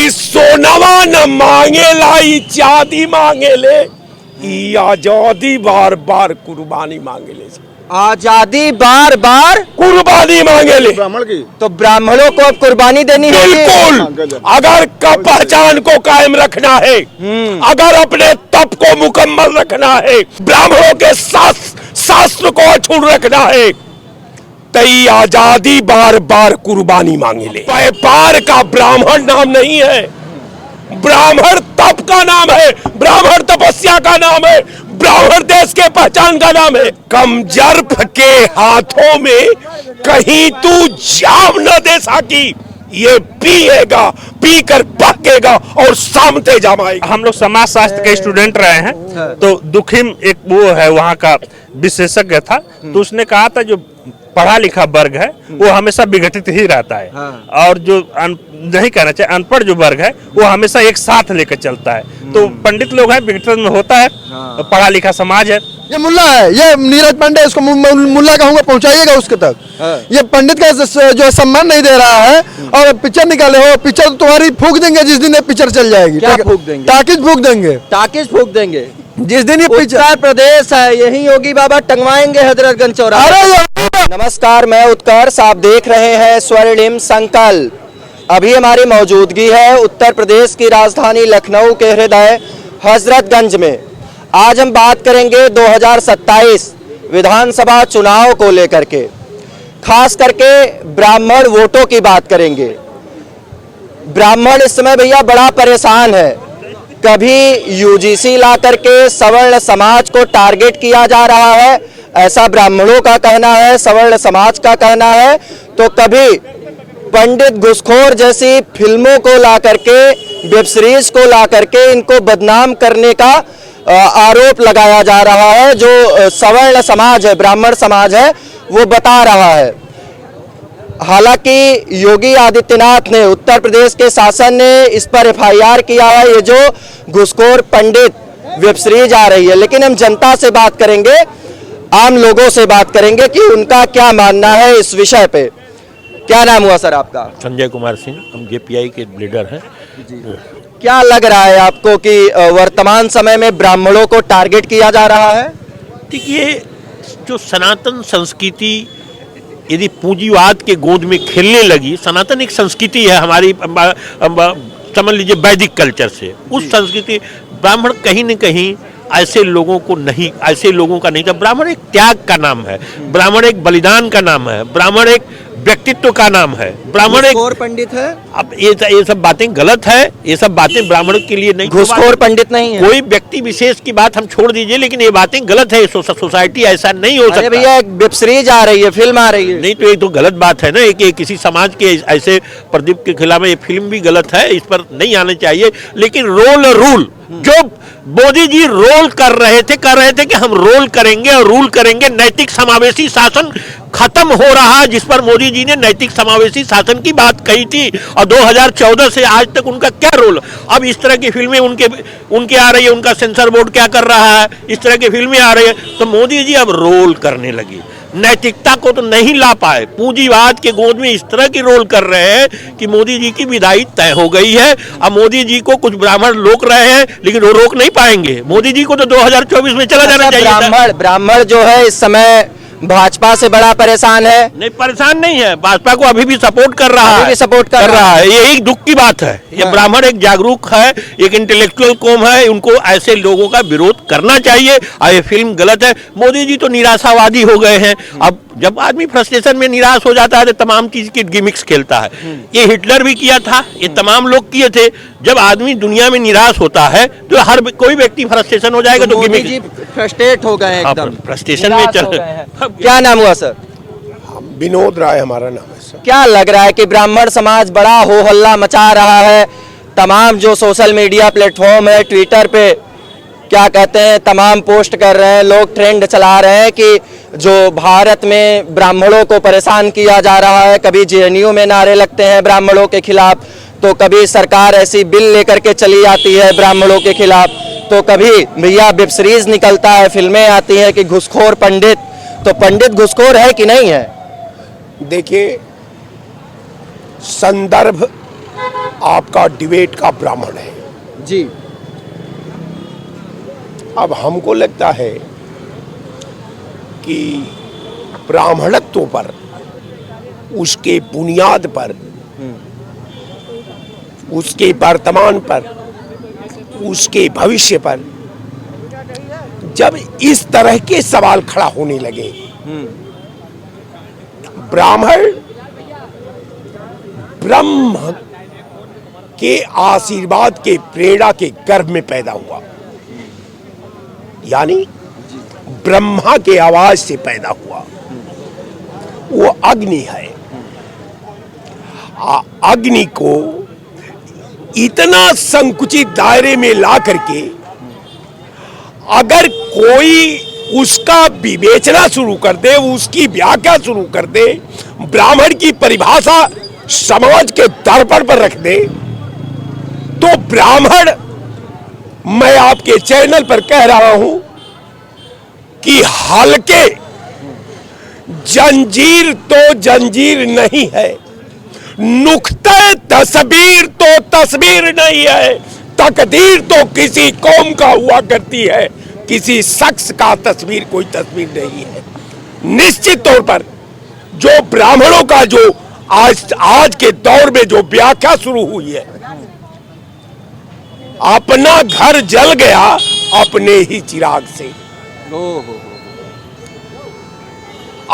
ई सोनवा न मांगेला ई चांदी मांगेले, ई आजादी बार बार कुर्बानी मांगेले। आजादी बार बार कुर्बानी मांगेले ब्राह्मण की तो ब्राह्मणों को अब कुर्बानी देनी है। बिल्कुल, अगर पहचान को कायम रखना है, अगर अपने तप को मुकम्मल रखना है, ब्राह्मणों के शास्त्र को अछूट रखना है, तई आजादी बार बार कुर्बानी मांगेले। व्यापार का ब्राह्मण नाम नहीं है, ब्राह्मण तप का नाम है, ब्राह्मण तपस्या का नाम है, ब्राह्मण देश के पहचान का नाम है। कमजर्फ के हाथों में कहीं तू जाम न दे सकी, ये पिएगा, पीकर पकेगा और सामते जमाएगा। हम लोग समाज शास्त्र के स्टूडेंट रहे हैं, तो दुखिम एक वो है वहाँ का विशेषज्ञ था, तो उसने कहा था जो पढ़ा लिखा वर्ग है वो हमेशा विघटित ही रहता है, और जो नहीं कहना चाहिए अनपढ़ जो वर्ग है वो हमेशा एक साथ लेकर चलता है। तो पंडित लोग हैं, विघटन में होता है, पढ़ा लिखा समाज है। ये मुल्ला है, ये नीरज पांडे, इसको मुल्ला कहूंगा, पहुंचाइएगा उसके तक। ये पंडित का जो सम्मान नहीं दे रहा है, और पिक्चर निकाले हो, पिक्चर तुम्हारी फूक देंगे जिस दिन ये पिक्चर चल जाएगी। क्या फूक देंगे? टाकिज फूक देंगे, टाकिज फूक देंगे जिस दिन ये पिक्चर। उत्तर प्रदेश है, यही योगी बाबा टंगवाएंगे हजरतगंज चौराहे। अरे नमस्कार, मैं उत्कर्ष, आप देख रहे हैं स्वर्णिम संकल्प। अभी हमारी मौजूदगी है उत्तर प्रदेश की राजधानी लखनऊ के हृदय हजरतगंज में। आज हम बात करेंगे 2027 विधानसभा चुनाव को लेकर के, खास करके ब्राह्मण वोटों की बात करेंगे। ब्राह्मण इस समय भैया बड़ा परेशान है, कभी यूजीसी ला करके सवर्ण समाज को टारगेट किया जा रहा है, ऐसा ब्राह्मणों का कहना है, सवर्ण समाज का कहना है, तो कभी पंडित घुसखोर जैसी फिल्मों को ला करके, वेब सीरीज को ला करके इनको बदनाम करने का आरोप लगाया जा रहा है। जो सवर्ण समाज है, ब्राह्मण समाज है, वो बता रहा है। हालांकि योगी आदित्यनाथ ने, उत्तर प्रदेश के शासन ने इस पर एफआईआर किया है, ये जो घुसखोर पंडित वेब सीरीज आ रही है। लेकिन हम जनता से बात करेंगे, आम लोगों से बात करेंगे कि उनका क्या मानना है इस विषय पे। क्या नाम हुआ सर आपका? संजय कुमार सिंह, हम जेपीआई के लीडर हैं। क्या लग रहा है आपको कि वर्तमान समय में ब्राह्मणों को टारगेट किया जा रहा है? देखिए, जो सनातन संस्कृति यदि पूंजीवाद के गोद में खेलने लगी, सनातन एक संस्कृति है हमारी, समझ लीजिए वैदिक कल्चर से, उस संस्कृति, ब्राह्मण कहीं न कहीं ऐसे लोगों को नहीं, ऐसे लोगों का नहीं था। ब्राह्मण एक त्याग का नाम है, ब्राह्मण एक बलिदान का नाम है, ब्राह्मण एक व्यक्तित्व का नाम है, ब्राह्मण एक घुसखोर पंडित है। अब ये सब बातें गलत है, ये सब बातें ब्राह्मण के लिए नहीं। घुसखोर पंडित नहीं है, कोई व्यक्ति विशेष की बात हम छोड़ दीजिए, लेकिन ये बातें गलत है, सोसाइटी ऐसा नहीं हो सकता। भैया एक वेब सीरीज आ रही है, फिल्म आ रही है, नहीं तो ये तो गलत बात है ना, एक किसी समाज के ऐसे प्रदीप के खिलाफ ये फिल्म भी गलत है, इस पर नहीं आने चाहिए। लेकिन रोल रूल जो मोदी जी रोल कर रहे थे कि हम रोल करेंगे और रूल करेंगे, नैतिक समावेशी शासन खत्म हो रहा है, जिस पर मोदी जी ने नैतिक समावेशी शासन की बात कही थी, और 2014 से आज तक उनका क्या रोल। अब इस तरह की फिल्में उनके आ रही है, उनका सेंसर बोर्ड क्या कर रहा है, इस तरह की फिल्में आ रही है, तो मोदी जी अब रोल करने लगी, नैतिकता को तो नहीं ला पाए, पूंजीवाद के गोद में इस तरह की रोल कर रहे हैं कि मोदी जी की विदाई तय हो गई है। अब मोदी जी को कुछ ब्राह्मण रोक रहे हैं, लेकिन वो रोक नहीं पाएंगे। मोदी जी को तो 2024 में चला जाना चाहिए। ब्राह्मण जो है इस समय भाजपा से बड़ा परेशान है। नहीं, परेशान नहीं है, भाजपा को अभी भी सपोर्ट कर रहा है, सपोर्ट कर रहा है। ये एक दुख की बात है। ये ब्राह्मण एक जागरूक है, एक इंटेलेक्चुअल कौम है, उनको ऐसे लोगों का विरोध करना चाहिए। और ये फिल्म गलत है। मोदी जी तो निराशावादी हो गए हैं। अब जब आदमी फ्रस्ट्रेशन में निराश हो जाता है तो तमाम चीज की गिमिक्स खेलता है। ये हिटलर भी किया था, ये तमाम लोग किए थे। जब आदमी दुनिया में निराश होता है तो हर कोई व्यक्ति फ्रस्ट्रेशन हो जाएगा, तो मोदी जी फ्रस्ट्रेट हो गए, एकदम फ्रस्ट्रेशन में चल। क्या नाम हुआ सर? विनोद राय हमारा नाम है सर। क्या लग रहा है कि ब्राह्मण समाज बड़ा हो हल्ला मचा रहा है, तमाम जो सोशल मीडिया प्लेटफॉर्म है, ट्विटर पे क्या कहते हैं, तमाम पोस्ट कर रहे हैं, लोग ट्रेंड चला रहे हैं कि जो भारत में ब्राह्मणों को परेशान किया जा रहा है, कभी जेएनयू में नारे लगते हैं ब्राह्मणों के खिलाफ, तो कभी सरकार ऐसी बिल लेकर के चली आती है ब्राह्मणों के खिलाफ, तो कभी भैया वेब सीरीज निकलता है, फिल्में आती हैं कि घुसखोर पंडित। तो पंडित घुसखोर है कि नहीं है? देखिए, संदर्भ आपका डिबेट का ब्राह्मण है। जी। अब हमको लगता है कि ब्राह्मणत्व पर, उसके बुनियाद पर, उसके वर्तमान पर, उसके भविष्य पर जब इस तरह के सवाल खड़ा होने लगे, ब्राह्मण ब्रह्म के आशीर्वाद के प्रेरणा के गर्भ में पैदा हुआ, यानी ब्रह्मा के आवाज से पैदा हुआ। वो अग्नि है। अग्नि को इतना संकुचित दायरे में ला करके अगर कोई उसका विवेचना शुरू कर दे, उसकी व्याख्या शुरू कर दे, ब्राह्मण की परिभाषा समाज के दर्पण पर रख दे, तो ब्राह्मण, मैं आपके चैनल पर कह रहा हूं कि हल्के जंजीर तो जंजीर नहीं है, नुक्ते तस्वीर तो तस्वीर नहीं है, तकदीर तो किसी कौम का हुआ करती है, किसी शख्स का तस्वीर कोई तस्वीर नहीं है। निश्चित तौर पर जो ब्राह्मणों का जो आज के दौर में जो व्याख्या शुरू हुई है, अपना घर जल गया अपने ही चिराग से,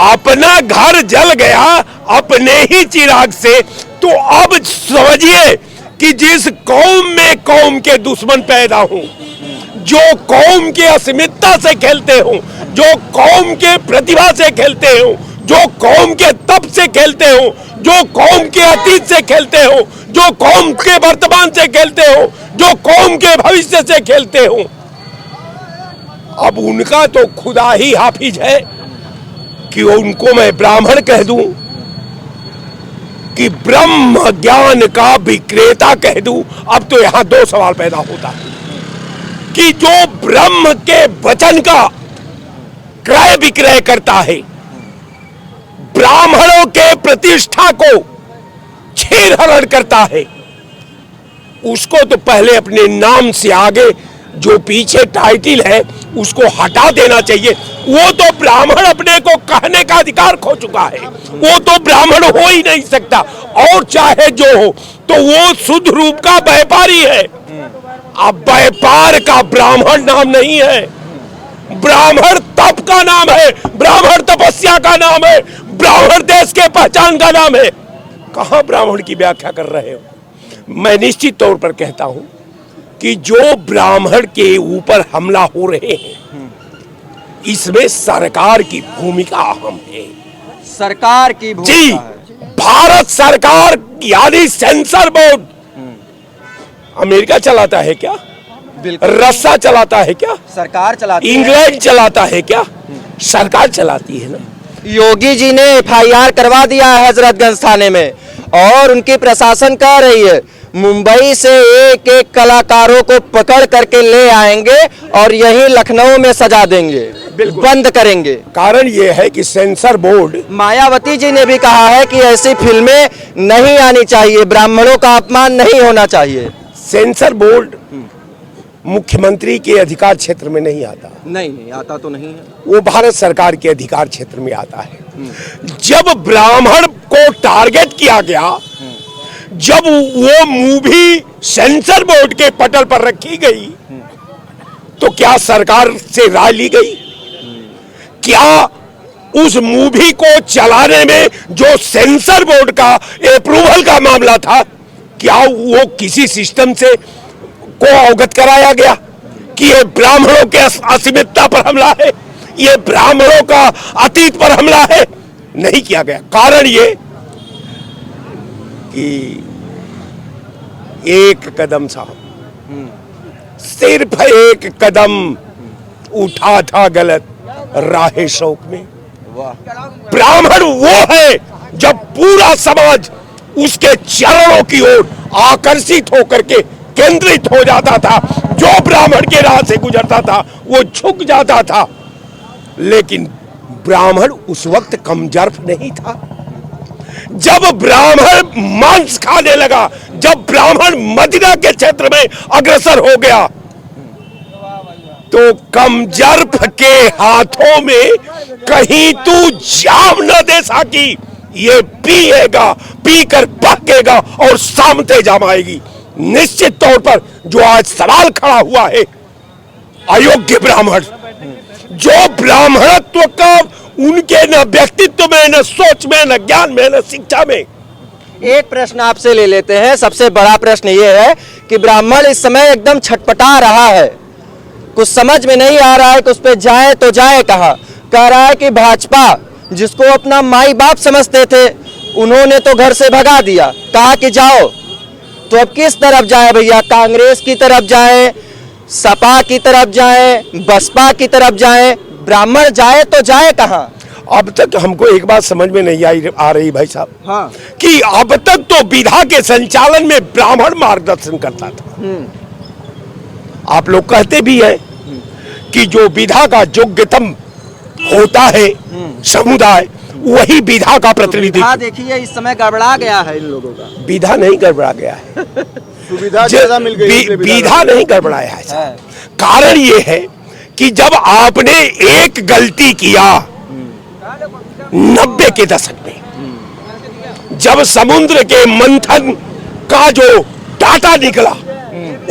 अपना घर जल गया अपने ही चिराग से। तो अब समझिए कि जिस कौम में कौम के दुश्मन पैदा हों, जो कौम के अस्मिता से खेलते हों, जो कौम के प्रतिभा से खेलते हों, जो कौम के तप से खेलते हों, जो कौम के अतीत से खेलते हों, जो कौम के वर्तमान से खेलते हों, जो कौम के भविष्य से खेलते हों, अब उनका तो खुदा ही हाफिज है कि उनको मैं ब्राह्मण कह दूं, कि ब्रह्म ज्ञान का विक्रेता कह दूं। अब तो यहां दो सवाल पैदा होता है कि जो ब्रह्म के वचन का क्रय विक्रय करता है, ब्राह्मणों के प्रतिष्ठा को छीन-हरण करता है, उसको तो पहले अपने नाम से आगे जो पीछे टाइटल है उसको हटा देना चाहिए। वो तो ब्राह्मण अपने को कहने का अधिकार खो चुका है, वो तो ब्राह्मण हो ही नहीं सकता, और चाहे जो हो तो वो शुद्ध रूप का व्यापारी है। अब व्यापार का ब्राह्मण नाम नहीं है, ब्राह्मण तप का नाम है, ब्राह्मण तपस्या का नाम है, ब्राह्मण देश के पहचान का नाम है। कहां ब्राह्मण की व्याख्या कर रहे हो? मैं निश्चित तौर पर कहता हूं कि जो ब्राह्मण के ऊपर हमला हो रहे हैं, इसमें सरकार की भूमिका अहम है। सरकार की भूमिका जी, है। भारत सरकार यानी सेंसर बोर्ड अमेरिका चलाता है क्या? रशिया चलाता है क्या? सरकार चलाती है। इंग्लैंड चलाता है क्या? सरकार चलाती है ना। योगी जी ने FIR करवा दिया है हजरतगंज थाने में, और उनकी प्रशासन कह रही है मुंबई से एक एक कलाकारों को पकड़ करके ले आएंगे और यहीं लखनऊ में सजा देंगे, बंद करेंगे। कारण यह है कि सेंसर बोर्ड, मायावती जी ने भी कहा है कि ऐसी फिल्में नहीं आनी चाहिए, ब्राह्मणों का अपमान नहीं होना चाहिए। सेंसर बोर्ड मुख्यमंत्री के अधिकार क्षेत्र में नहीं आता। नहीं आता तो नहीं है, वो भारत सरकार के अधिकार क्षेत्र में आता है। जब ब्राह्मण को टारगेट किया गया, जब वो मूवी सेंसर बोर्ड के पटल पर रखी गई, तो क्या सरकार से राय ली गई? क्या उस मूवी को चलाने में जो सेंसर बोर्ड का अप्रूवल का मामला था, क्या वो किसी सिस्टम से को अवगत कराया गया कि ये ब्राह्मणों के अस्मिता पर हमला है, ये ब्राह्मणों का अतीत पर हमला है? नहीं किया गया। कारण ये कि एक कदम साहब, सिर्फ एक कदम उठा था गलत राहे शौक में। ब्राह्मण वो है जब पूरा समाज उसके चरणों की ओर आकर्षित होकर के केंद्रित हो जाता था, जो ब्राह्मण के राह से गुजरता था वो झुक जाता था। लेकिन ब्राह्मण उस वक्त कमजोर नहीं था। जब ब्राह्मण मांस खाने लगा, जब ब्राह्मण मदिरा के क्षेत्र में अग्रसर हो गया, तो कमजर्फ के हाथों में कहीं तू जाम न दे सकी। ये पिएगा, पीकर भकेगा और सामते जाम आएगी। निश्चित तौर पर जो आज सवाल खड़ा हुआ है, अयोग्य ब्राह्मण, जो ब्राह्मणत्व का उनके न व्यक्तित्व में, न सोच में, न ज्ञान में, न शिक्षा में। एक प्रश्न आपसे ले लेते हैं, सबसे बड़ा प्रश्न ये है कि ब्राह्मण इस समय एकदम छटपटा रहा है, कुछ समझ में नहीं आ रहा है कि उस पे जाए तो जाए कहाँ। कह रहा है कि भाजपा जिसको अपना माई बाप समझते थे, उन्होंने तो घर से भगा दिया, कहा कि जाओ, तो अब किस तरफ जाए भैया? कांग्रेस की तरफ जाए, सपा की तरफ जाए, बसपा की तरफ जाए? ब्राह्मण जाए तो जाए कहाँ? अब तक हमको एक बात समझ में नहीं आ रही भाई साहब, हाँ, कि अब तक तो विधा के संचालन में ब्राह्मण मार्गदर्शन करता था। आप लोग कहते भी हैं कि जो विधा का योग्यतम होता है समुदाय, वही विधा का प्रतिनिधित्व। विधा देखिए इस समय गड़बड़ा गया है इन लोगों का। विधा नहीं गड़बड़ा गया है, सुविधा ज्यादा मिल गई इसलिए विधा नहीं गड़बड़ाया है। कारण ये है कि जब आपने एक गलती किया 90 के दशक में, जब समुद्र के मंथन का जो डाटा निकला,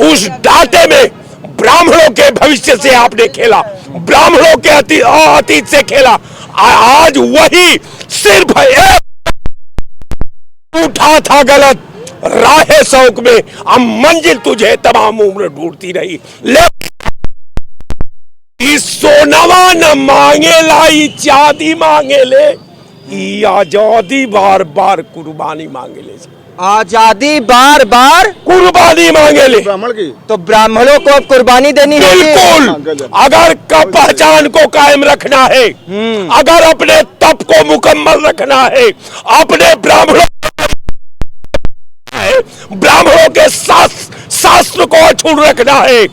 उस डाटे में ब्राह्मणों के भविष्य से आपने खेला, ब्राह्मणों के अतीत से खेला। आज वही सिर्फ एक उठा था गलत राहे शौक में, अब मंजिल तुझे तमाम उम्र ढूंढती रही। इस सोनवा न मांगे लाई चांदी मांगे ले, ई आजादी बार बार कुर्बानी मांगे ले। आजादी बार बार कुर्बानी मांगे ले, ब्राह्मण की। तो ब्राह्मणों को अब कुर्बानी देनी होगी। बिल्कुल, अगर पहचान को कायम रखना है, अगर अपने तप को मुकम्मल रखना है, अपने ब्राह्मणों के शास्त्र को अछूत रखना है,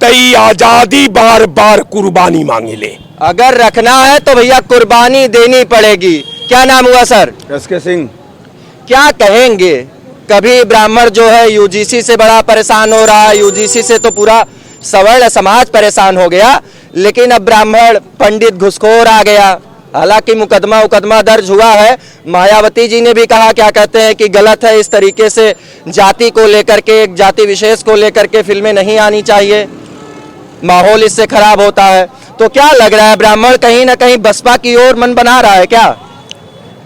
तई आजादी बार बार कुर्बानी मांगे ले। अगर रखना है तो भैया कुर्बानी देनी पड़ेगी। क्या नाम हुआ सर? एसके सिंह। क्या कहेंगे? कभी ब्राह्मण जो है यूजीसी से बड़ा परेशान हो रहा है, यूजीसी से तो पूरा सवर्ण समाज परेशान हो गया, लेकिन अब ब्राह्मण पंडित घुसखोर आ गया। हालांकि मुकदमा दर्ज हुआ है। मायावती जी ने भी कहा, क्या कहते हैं कि गलत है, इस तरीके से जाति को लेकर के, एक जाति विशेष को लेकर के फिल्में नहीं आनी चाहिए, माहौल इससे खराब होता है। तो क्या लग रहा है, ब्राह्मण कहीं ना कहीं बसपा की ओर मन बना रहा है क्या?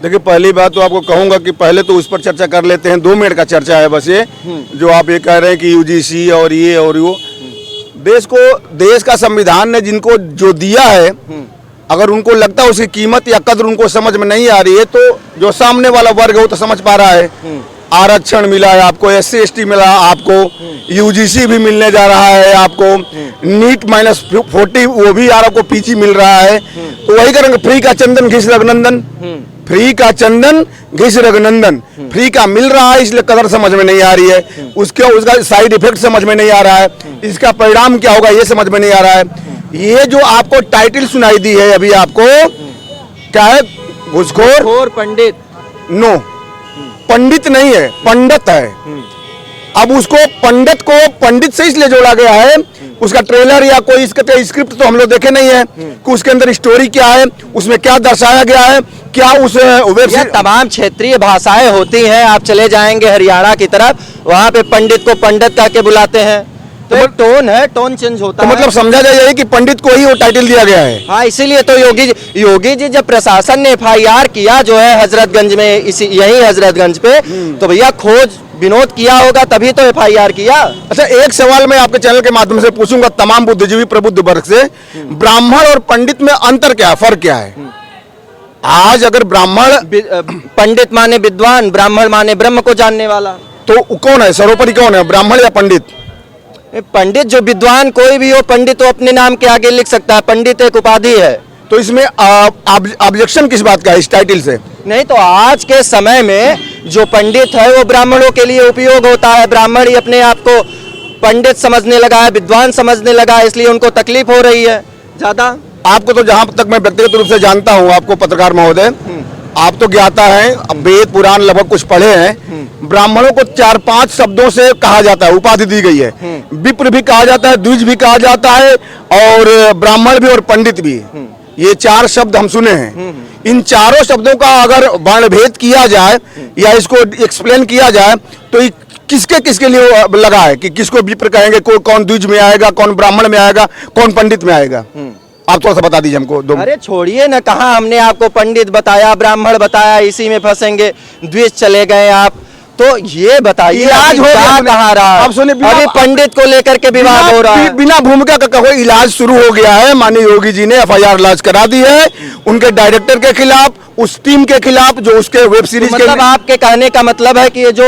देखिए, पहली बात तो आपको कहूंगा कि पहले तो उस पर चर्चा कर लेते हैं। 2 मिनट का चर्चा है बस। ये जो आप ये कह रहे हैं कि यूजीसी और ये और वो, देश का संविधान ने जिनको जो दिया है, अगर उनको लगता है उसकी कीमत या कद्र उनको समझ में नहीं आ रही है, तो जो सामने वाला वर्ग है वो तो समझ पा रहा है। आरक्षण मिला है आपको, SC ST मिला आपको, यूजीसी भी मिलने जा रहा है आपको, नीट -40 वो भी आपको PG मिल रहा है। तो वही करेंगे, फ्री का चंदन घिस रघुनंदन, फ्री का चंदन घिस रघुनंदन, फ्री का मिल रहा है, इसलिए कदर समझ में नहीं आ रही है, उसका साइड इफेक्ट समझ में नहीं आ रहा है, इसका परिणाम क्या होगा ये समझ में नहीं आ रहा है। ये जो आपको टाइटल सुनाई दी है अभी आपको, क्या है? घुसखोर पंडित। नो, पंडित नहीं है, पंडित है। अब उसको पंडित को पंडित से इसलिए जोड़ा गया है, उसका ट्रेलर या कोई इसका स्क्रिप्ट तो हम लोग देखे नहीं है कि उसके अंदर स्टोरी क्या है, उसमें क्या दर्शाया गया है, क्या उस वेब तमाम क्षेत्रीय भाषाएं होती हैं। आप चले जाएंगे हरियाणा की तरफ, वहां पे पंडित को पंडित कह के बुलाते हैं, तो एक टोन है, टोन चेंज होता है। मतलब समझा जाए कि पंडित को ही वो टाइटल दिया गया है। हाँ, इसीलिए तो योगी जी जब प्रशासन ने FIR किया जो है हजरतगंज में, यही हजरतगंज पे, तो भैया खोज विनोद किया होगा तभी तो FIR किया। अच्छा, एक सवाल मैं आपके चैनल के माध्यम से पूछूंगा तमाम बुद्धिजीवी प्रबुद्ध वर्ग से, ब्राह्मण और पंडित में अंतर क्या है, फर्क क्या है? आज अगर ब्राह्मण पंडित माने विद्वान, ब्राह्मण माने ब्रह्म को जानने वाला, तो कौन है सर्वोपरि, कौन है, ब्राह्मण या पंडित? पंडित जो विद्वान कोई भी हो, पंडित तो अपने नाम के आगे लिख सकता है, पंडित एक उपाधि है। तो इसमें ऑब्जेक्शन किस बात का है इस टाइटल से? नहीं तो आज के समय में जो पंडित है वो ब्राह्मणों के लिए उपयोग होता है। ब्राह्मण ही अपने आप को पंडित समझने लगा है, विद्वान समझने लगा है, इसलिए उनको तकलीफ हो रही है ज्यादा। आपको तो जहां तक मैं व्यक्तिगत रूप से जानता हूं, आपको पत्रकार महोदय, आप तो ज्ञाता हैं, अब वेद पुराण लगभग कुछ पढ़े हैं। ब्राह्मणों को 4-5 शब्दों से कहा जाता है, उपाधि दी गई है। विप्र भी कहा जाता है, द्विज भी कहा जाता है, और ब्राह्मण भी और पंडित भी। ये 4 शब्द हम सुने हैं। इन चारों शब्दों का अगर वर्ण भेद किया जाए या इसको एक्सप्लेन किया जाए तो ये किसके किसके लिए लगा है कि किसको विप्र कहेंगे, कौन द्विज में आएगा, कौन ब्राह्मण में आएगा, कौन पंडित में आएगा। आप थोड़ा सा बता दीजिए हमको। अरे छोड़िए ना, कहा हमने आपको पंडित बताया, ब्राह्मण बताया, इसी में फंसेंगे, द्विज चले गए आप। तो ये बताइए इलाज हो गया कहाँ रहा है? अब सुनिए, अभी पंडित को लेकर के विवाद हो रहा है। बिना भूमिका का कहो इलाज शुरू हो गया है। माननीय योगी जी ने FIR लॉन्च करा दी है उनके डायरेक्टर के खिलाफ, उस टीम के खिलाफ जो उसके वेब सीरीज तो मतलब आपके कहने का मतलब है कि ये जो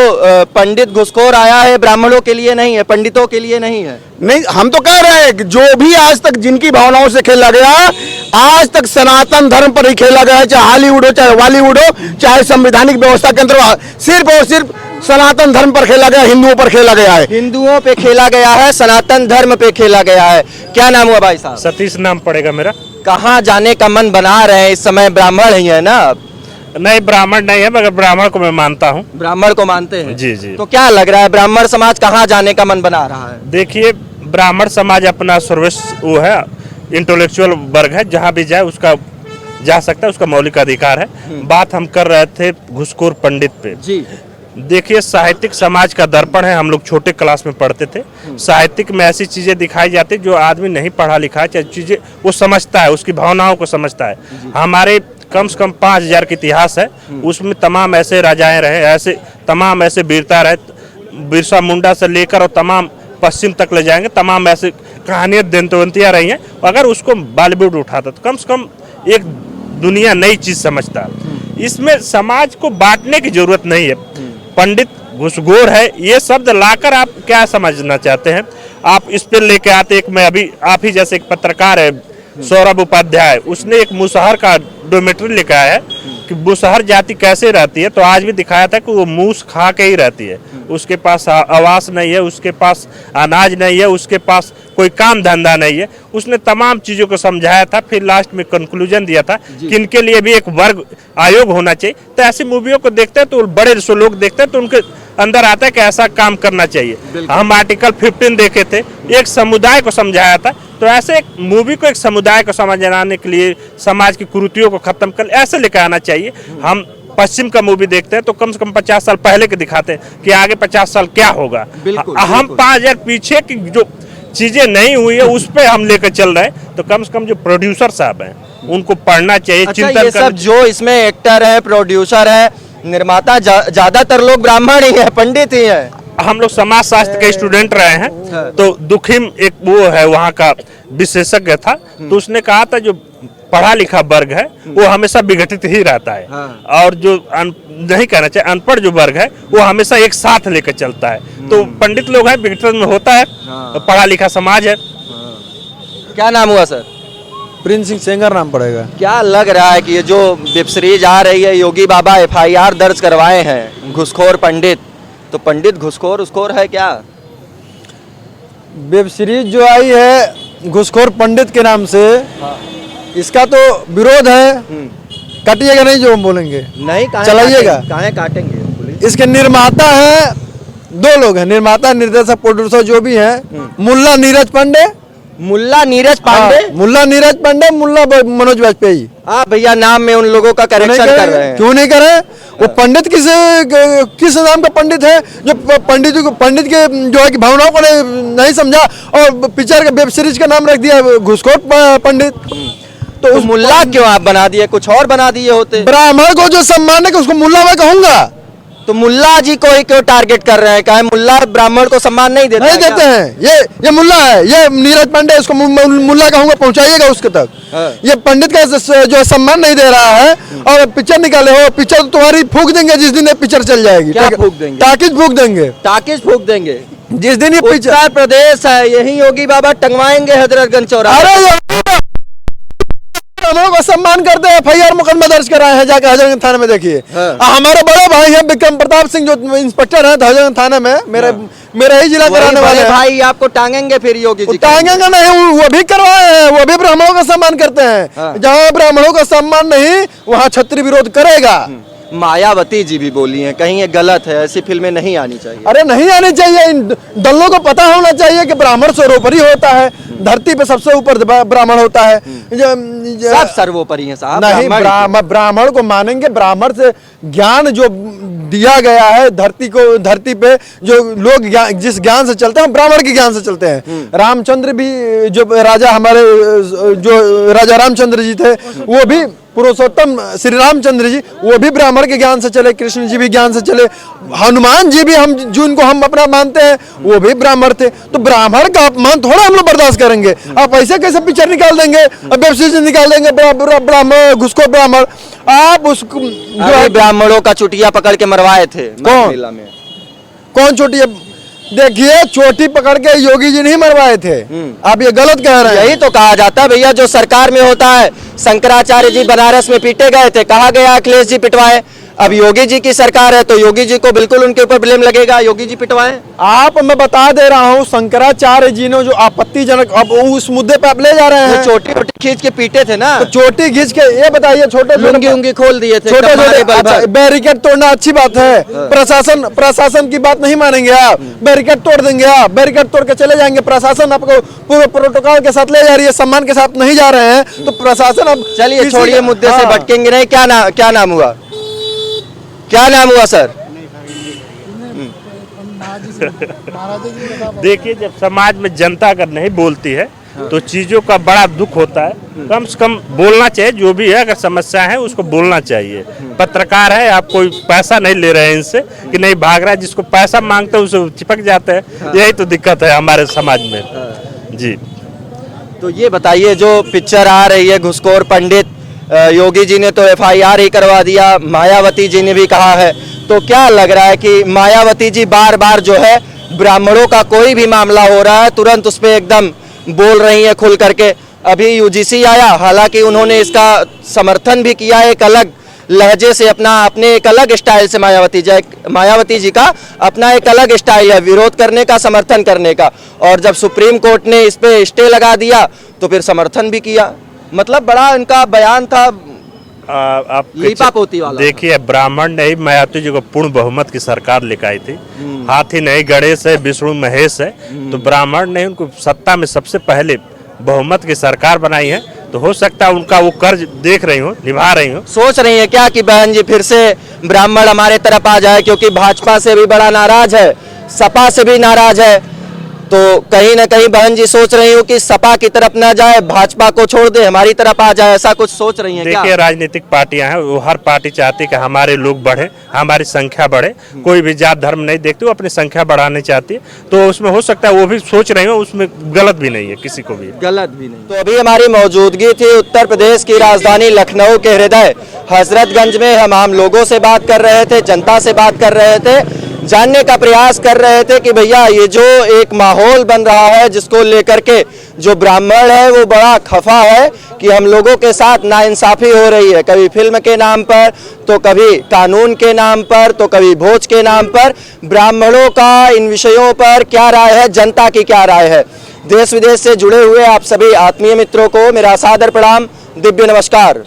पंडित घुसखोर आया है ब्राह्मणों के लिए नहीं है, पंडितों के लिए नहीं है। नहीं, हम तो कह रहे हैं कि जो भी आज तक जिनकी भावनाओं से खेला गया, आज तक सनातन धर्म पर ही खेला गया है, चाहे हॉलीवुड हो, चाहे बॉलीवुड हो, चाहे संवैधानिक व्यवस्था के अंदर, सिर्फ और सिर्फ सनातन धर्म पर खेला गया, हिंदुओं पर खेला गया है। हिंदुओं पे खेला गया है, सनातन धर्म पे खेला गया है। क्या नाम हुआ भाई साहब? सतीश नाम पड़ेगा मेरा। कहाँ जाने का मन बना रहे हैं इस समय? ब्राह्मण ही है ना आप? नहीं, ब्राह्मण नहीं है, मगर ब्राह्मण को मैं मानता हूँ। ब्राह्मण को मानते हैं? जी जी। तो क्या लग रहा है ब्राह्मण समाज कहाँ जाने का मन बना रहा है? देखिए, ब्राह्मण समाज अपना सर्वस्व वो है, इंटेलेक्चुअल वर्ग है, जहाँ भी जाए उसका जा सकता है, उसका मौलिक अधिकार है। बात हम कर रहे थे घुसखोर पंडित पे। जी देखिए, साहित्यिक समाज का दर्पण है। हम लोग छोटे क्लास में पढ़ते थे, साहित्यिक में ऐसी चीजें दिखाई जाती जो आदमी नहीं पढ़ा लिखा है, चाहे चीजें वो समझता है, उसकी भावनाओं को समझता है। हमारे कम से कम 5000 का इतिहास है, उसमें तमाम ऐसे राजाएं रहे, ऐसे तमाम ऐसे वीरता रहे, बिरसा मुंडा से लेकर और तमाम पश्चिम तक ले जाएंगे, तमाम ऐसे कहानियां दंतवंतियां रही हैं। अगर उसको बॉलीवुड उठाता तो कम से कम एक दुनिया नई चीज समझता। इसमें समाज को बांटने की जरूरत नहीं है। पंडित घुसखोर है, ये शब्द लाकर आप क्या समझना चाहते हैं? आप इस पे लेके आते, एक मैं अभी आप ही जैसे एक पत्रकार है सौरभ उपाध्याय, उसने एक मुसहर का डोमेट्री लिखा है कि मुसहर जाति कैसे रहती है, तो आज भी दिखाया था कि वो मूस खा के ही रहती है। उसके पास आवास नहीं है, उसके पास अनाज नहीं है, उसके पास कोई काम धंधा नहीं है। उसने तमाम चीज़ों को समझाया था, फिर लास्ट में कंक्लूजन दिया था कि इनके लिए भी एक वर्ग आयोग होना चाहिए। तो ऐसी मूवियों को देखते हैं तो बड़े सो लोग देखते हैं तो उनके अंदर आता है कि ऐसा काम करना चाहिए। हम आर्टिकल 15 देखे थे, एक समुदाय को समझाया था। तो ऐसे एक मूवी को एक समुदाय को समझाने के लिए, समाज की कुरीतियों को खत्म कर ऐसे लेकर आना चाहिए। हम पश्चिम का मूवी देखते हैं तो कम से कम 50 साल पहले के दिखाते हैं कि आगे 50 साल क्या होगा। हम 5000 पीछे की जो चीजें नहीं हुई है उस पे हम लेकर चल रहे हैं। तो कम से कम जो प्रोड्यूसर साहब हैं उनको पढ़ना चाहिए। अच्छा, चिंतन ये सब जो इसमें एक्टर है, प्रोड्यूसर है, निर्माता, ज्यादातर लोग ब्राह्मण ही है, पंडित ही है। हम लोग समाज शास्त्र के स्टूडेंट रहे हैं, तो दुखिम एक वो है वहाँ का विशेषज्ञ था, तो उसने कहा था जो पढ़ा लिखा वर्ग है वो हमेशा विघटित ही रहता है। और जो नहीं कहना चाहिए अनपढ़ जो वर्ग है वो हमेशा एक साथ लेकर चलता है। तो पंडित लोग हैं, विघटन में होता है, तो पढ़ा लिखा समाज है। क्या नाम हुआ सर? प्रिंस सिंह सेंगर नाम पड़ेगा। क्या लग रहा है कि ये जो वेब सीरीज आ रही है, योगी बाबा FIR दर्ज करवाए हैं, घुसखोर पंडित, तो पंडित घुसखोर उसखोर है क्या? वेब सीरीज जो आई है घुसखोर पंडित के नाम से, इसका तो विरोध है। काटिएगा नहीं जो हम बोलेंगे, नहीं चलाइएगा। काहे काटेंगे? इसके निर्माता है, 2 लोग हैं, निर्माता, निर्देशक, प्रोड्यूसर जो भी हैं, मुल्ला नीरज पांडे। मुल्ला नीरज पांडे? मुल्ला नीरज पांडे, मुल्ला मनोज वाजपेयी। आप भैया नाम में उन लोगों का करेक्शन कर रहे हैं। क्यों नहीं करें? वो पंडित किस नाम का पंडित है जो पंडित के जो है कि भावनाओं को नहीं समझा और पिक्चर के वेब सीरीज का नाम रख दिया घुसखोर पंडित। तो उस मुल्ला क्यों आप बना दिए? कुछ और बना दिए होते। ब्राह्मण को जो सम्मान है उसको मुल्ला मैं कहूंगा। तो मुल्ला जी को ही क्यों टारगेट कर रहे हैं? क्या मुल्ला ब्राह्मण को सम्मान नहीं देते? नहीं देते हैं। ये मुल्ला है, ये नीरज पांडे, इसको मुल्ला कहूंगा, पहुंचाइएगा उसके तक। ये पंडित का जो सम्मान नहीं दे रहा है और पिक्चर निकाले हो, पिक्चर तो तुम्हारी फूक देंगे जिस दिन ये पिक्चर चल जाएगी। क्या फूक देंगे? टाकिज फूक देंगे। टाकिज फूक देंगे जिस दिन ये पिक्चर। उत्तर प्रदेश है, यही योगी बाबा टंगवाएंगे हजरतगंज चौराहे। अरे सम्मान करते हैं, FIR मुकदमा दर्ज कराए हैं जाके हजरतगंज थाने में देखिए। हमारे बड़े भाई हैं विक्रम प्रताप सिंह जो इंस्पेक्टर हैं हजरतगंज थाने में, मेरे ही जिला कराने वाले हैं। भाई आपको टांगेंगे फिर योगी जी? टांगेंगे नहीं, वो भी करवाए हैं, वो भी ब्राह्मणों का सम्मान करते हैं। जहाँ ब्राह्मणों का सम्मान नहीं वहाँ क्षत्रिय विरोध करेगा। मायावती जी भी बोली हैं, कहीं ये गलत है, ऐसी फिल्में नहीं आनी चाहिए। अरे नहीं आनी चाहिए, इन दलों को पता होना चाहिए कि ब्राह्मण सर्वोपरि होता है, धरती पे सबसे ऊपर ब्राह्मण होता है। सब सर्वोपरि हैं साहब। नहीं, ब्राह्मण को मानेंगे, ब्राह्मण से ज्ञान जो दिया गया है धरती पे जो लोग जिस ज्ञान से चलते हैं ब्राह्मण के ज्ञान से चलते हैं। रामचंद्र भी जो राजा हमारे जो राजा रामचंद्र जी थे वो भी पुरुषोत्तम श्री रामचंद्र जी वो भी ब्राह्मण के ज्ञान से चले, कृष्ण जी भी ज्ञान से चले, हनुमान जी भी हम जिनको हम अपना मानते हैं वो भी ब्राह्मण थे। तो ब्राह्मण का अपमान थोड़ा हम लोग बर्दाश्त करेंगे। आप ऐसे कैसे पिक्चर निकाल देंगे, वेब सीरीज निकाल देंगे ब्राह्मण घुसखोर ब्राह्मण, आप उसको जो है ब्राह्मणों का चुटिया पकड़ के मरवाए थे कौन चोटी? देखिए चोटी पकड़ के योगी जी नहीं मरवाए थे, आप ये गलत कह रहे हैं। यही तो कहा जाता है भैया, जो सरकार में होता है। शंकराचार्य जी बनारस में पीटे गए थे, कहा गया अखिलेश जी पिटवाए। अब योगी जी की सरकार है तो योगी जी को बिल्कुल उनके ऊपर ब्लेम लगेगा, योगी जी पिटवाए। मैं बता दे रहा हूँ शंकराचार्य जी ने जो आपत्तिजनक, अब उस मुद्दे पे आप ले जा रहे हैं। चोटी खींच के पीटे थे ना, तो चोटी खींच के ये बताइए, छोटे लुंगी खोल दिए थे, छोटे छोटे बैरिकेड तोड़ना अच्छी बात है। प्रशासन की बात नहीं मानेंगे आप, बैरिकेड तोड़ देंगे आप, बैरिकेड तोड़ के चले जाएंगे। प्रशासन आपको पूरे प्रोटोकॉल के साथ ले जा रही है, सम्मान के साथ नहीं जा रहे हैं तो प्रशासन अब चलिए छोड़िए मुद्दे से भटकेंगे नहीं। क्या नाम हुआ? क्या नाम हुआ सर? देखिए, जब समाज में जनता अगर नहीं बोलती है तो चीजों का बड़ा दुख होता है। कम से कम बोलना चाहिए, जो भी है अगर समस्या है उसको बोलना चाहिए। पत्रकार है, आप कोई पैसा नहीं ले रहे हैं इनसे कि नहीं भाग रहा है, जिसको पैसा मांगते हैं उसे चिपक जाते हैं। यही तो दिक्कत है हमारे समाज में जी। तो ये बताइए, जो पिक्चर आ रही है घुसखोर पंडित, योगी जी ने तो FIR ही करवा दिया, मायावती जी ने भी कहा है, तो क्या लग रहा है कि मायावती जी बार बार जो है ब्राह्मणों का कोई भी मामला हो रहा है तुरंत उस पर एकदम बोल रही है खुल करके? अभी UGC आया, हालांकि उन्होंने इसका समर्थन भी किया एक अलग लहजे से, अपने एक अलग स्टाइल से। मायावती जी का अपना एक अलग स्टाइल है विरोध करने का, समर्थन करने का। और जब सुप्रीम कोर्ट ने इस पे स्टे लगा दिया तो फिर समर्थन भी किया। मतलब बड़ा इनका बयान था आप लीपापोती वाला। देखिए, ब्राह्मण ने ही मायावती जी को पूर्ण बहुमत की सरकार लेकर आई थी। हाथी नहीं गणेश है, विष्णु महेश है, तो ब्राह्मण ने उनको सत्ता में सबसे पहले बहुमत की सरकार बनाई है। तो हो सकता है उनका वो कर्ज देख रही हो, निभा रही हो। सोच रही है क्या कि बहन जी फिर से ब्राह्मण हमारे तरफ आ जाए, क्योंकि भाजपा से भी बड़ा नाराज है, सपा से भी नाराज है। तो कहीं ना कहीं बहन जी सोच रही हो कि सपा की तरफ ना जाए, भाजपा को छोड़ दे, हमारी तरफ आ जाए, ऐसा कुछ सोच रही हैं क्या? देखिए, राजनीतिक पार्टियां हैं, वो हर पार्टी चाहती है कि हमारे लोग बढ़े, हमारी संख्या बढ़े। कोई भी जात धर्म नहीं देखती, वो अपनी संख्या बढ़ानी चाहती है। तो उसमें हो सकता है वो भी सोच रही हो, उसमें गलत भी नहीं है, किसी को भी गलत भी नहीं। तो अभी हमारी मौजूदगी थी उत्तर प्रदेश की राजधानी लखनऊ के हृदय हजरतगंज में। हम आम लोगों से बात कर रहे थे, जनता से बात कर रहे थे, जानने का प्रयास कर रहे थे कि भैया ये जो एक माहौल बन रहा है जिसको लेकर के जो ब्राह्मण है वो बड़ा खफा है कि हम लोगों के साथ नाइंसाफी हो रही है, कभी फिल्म के नाम पर, तो कभी कानून के नाम पर, तो कभी भोज के नाम पर। ब्राह्मणों का इन विषयों पर क्या राय है, जनता की क्या राय है? देश विदेश से जुड़े हुए आप सभी आत्मीय मित्रों को मेरा सादर प्रणाम, दिव्य नमस्कार।